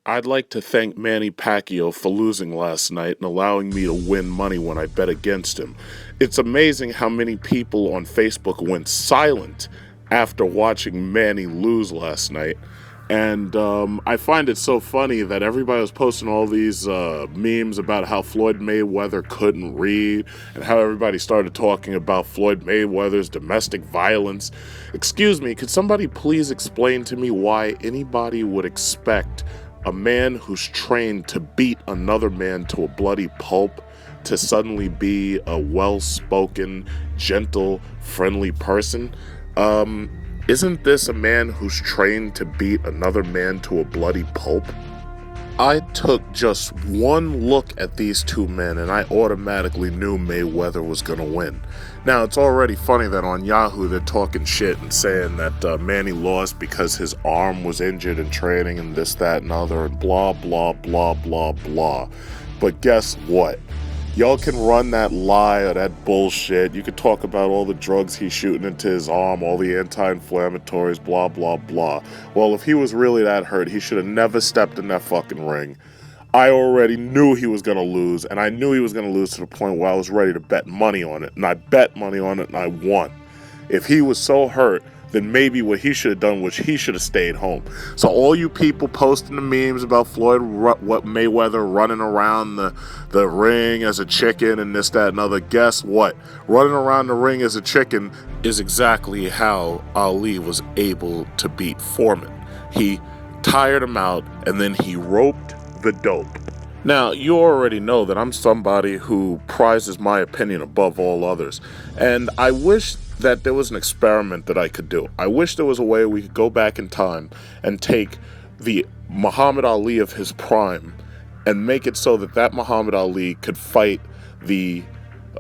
I'd like to thank Manny Pacquiao for losing last night and allowing me to win money when I bet against him. It's amazing how many people on Facebook went silent after watching Manny lose last night. And I find it so funny that everybody was posting all these memes about how Floyd Mayweather couldn't read and how everybody started talking about Floyd Mayweather's domestic violence. Excuse me, could somebody please explain to me why anybody would expect a man who's trained to beat another man to a bloody pulp to suddenly be a well-spoken, gentle, friendly person? Isn't this a man who's trained to beat another man to a bloody pulp? I took just one look at these two men and I automatically knew Mayweather was going to win. Now, it's already funny that on Yahoo they're talking shit and saying that Manny lost because his arm was injured in training and this, that, and other, and blah, blah, blah, blah, blah. But guess what? Y'all can run that lie or that bullshit. You could talk about all the drugs he's shooting into his arm, all the anti-inflammatories, blah, blah, blah. Well, if he was really that hurt, he should have never stepped in that fucking ring. I already knew he was going to lose, and I knew he was going to lose to the point where I was ready to bet money on it. And I bet money on it, and I won. If he was so hurt, then maybe what he should have done was he should have stayed home. So all you people posting the memes about Mayweather running around the ring as a chicken and this, that, and other, guess what? Running around the ring as a chicken is exactly how Ali was able to beat Foreman. He tired him out and then he roped the dope. Now, you already know that I'm somebody who prizes my opinion above all others, and I wish that there was an experiment that I could do. I wish there was a way we could go back in time and take the Muhammad Ali of his prime and make it so that Muhammad Ali could fight the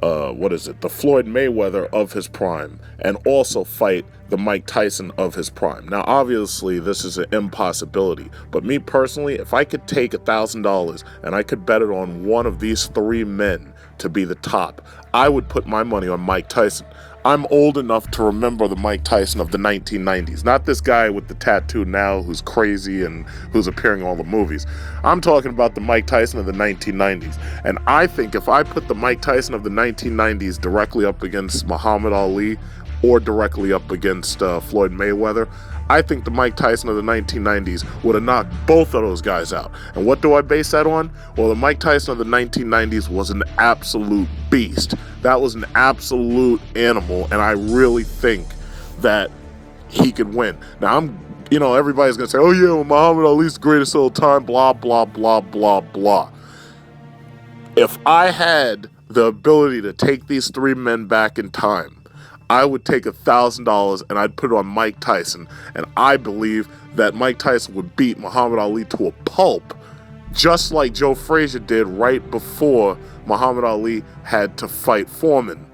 Floyd Mayweather of his prime, and also fight the Mike Tyson of his prime. Now, obviously, this is an impossibility, but me personally, if I could take $1,000 and I could bet it on one of these three men to be the top, I would put my money on Mike Tyson. I'm old enough to remember the Mike Tyson of the 1990s. Not this guy with the tattoo now who's crazy and who's appearing in all the movies. I'm talking about the Mike Tyson of the 1990s. And I think if I put the Mike Tyson of the 1990s directly up against Muhammad Ali or directly up against Floyd Mayweather, I think the Mike Tyson of the 1990s would have knocked both of those guys out. And what do I base that on? Well, the Mike Tyson of the 1990s was an absolute beast. That was an absolute animal, and I really think that he could win. Now, everybody's going to say, oh yeah, well, Muhammad Ali's the greatest of all time, blah, blah, blah, blah, blah. If I had the ability to take these three men back in time, I would take $1,000 and I'd put it on Mike Tyson. And I believe that Mike Tyson would beat Muhammad Ali to a pulp, just like Joe Frazier did right before Muhammad Ali had to fight Foreman.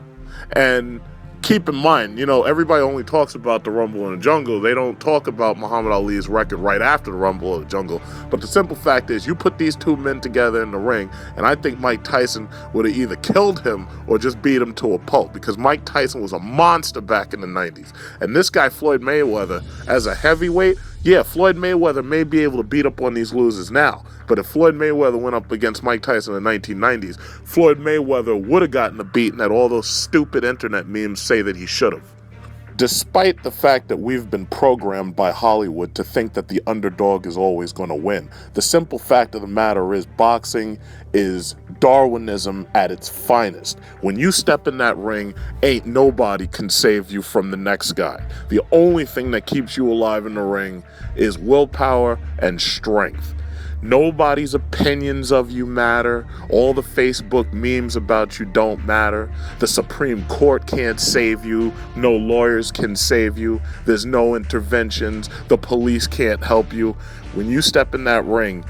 And keep in mind, everybody only talks about the Rumble in the Jungle. They don't talk about Muhammad Ali's record right after the Rumble in the Jungle. But the simple fact is, you put these two men together in the ring, and I think Mike Tyson would have either killed him or just beat him to a pulp, because Mike Tyson was a monster back in the 90s. And this guy, Floyd Mayweather, as a heavyweight, yeah, Floyd Mayweather may be able to beat up on these losers now, but if Floyd Mayweather went up against Mike Tyson in the 1990s, Floyd Mayweather would have gotten the beating that all those stupid internet memes say that he should have. Despite the fact that we've been programmed by Hollywood to think that the underdog is always going to win, the simple fact of the matter is boxing is Darwinism at its finest. When you step in that ring, ain't nobody can save you from the next guy. The only thing that keeps you alive in the ring is willpower and strength. Nobody's opinions of you matter. All the Facebook memes about you don't matter. The Supreme Court can't save you. No lawyers can save you. There's no interventions. The police can't help you. When you step in that ring,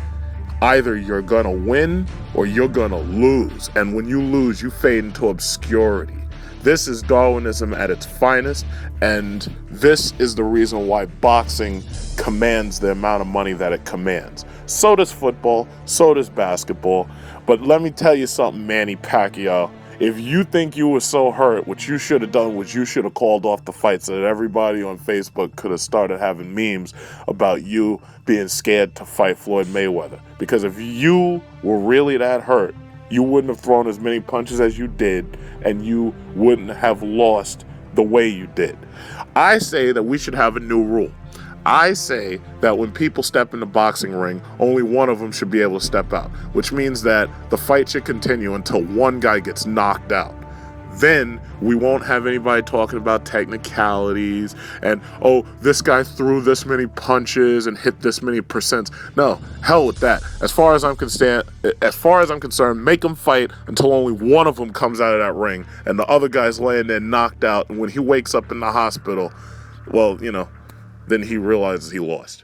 either you're gonna win or you're gonna lose. And when you lose, you fade into obscurity. This is Darwinism at its finest, and this is the reason why boxing commands the amount of money that it commands. So does football, so does basketball. But let me tell you something, Manny Pacquiao. If you think you were so hurt, what you should have done was you should have called off the fight so that everybody on Facebook could have started having memes about you being scared to fight Floyd Mayweather. Because if you were really that hurt, you wouldn't have thrown as many punches as you did, and you wouldn't have lost the way you did. I say that we should have a new rule. I say that when people step in the boxing ring, only one of them should be able to step out, which means that the fight should continue until one guy gets knocked out. Then we won't have anybody talking about technicalities and, oh, this guy threw this many punches and hit this many percents. No, hell with that. As far as I'm concerned, make them fight until only one of them comes out of that ring and the other guy's laying there knocked out. And when he wakes up in the hospital, well, then he realizes he lost.